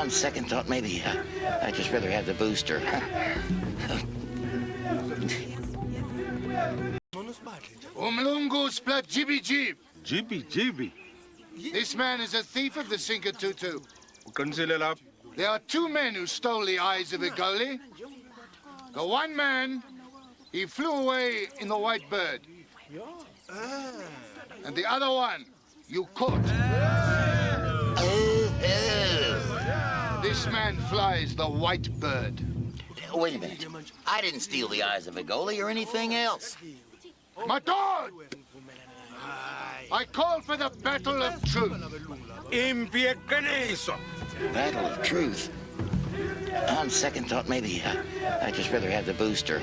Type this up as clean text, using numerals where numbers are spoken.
On second thought, maybe I'd just rather have the booster. Umlungu splat jibby jib. Jibby, jibby. This man is a thief of the Cinque Tutu. Consider. There are two men who stole the eyes of Igoli. The one man, he flew away in the White Bird. And the other one, you caught. This man flies the White Bird. Wait a minute. I didn't steal the eyes of Igoli or anything else. Matod! I call for the Battle of Truth. Battle of Truth. On second thought, maybe I'd just rather have the booster.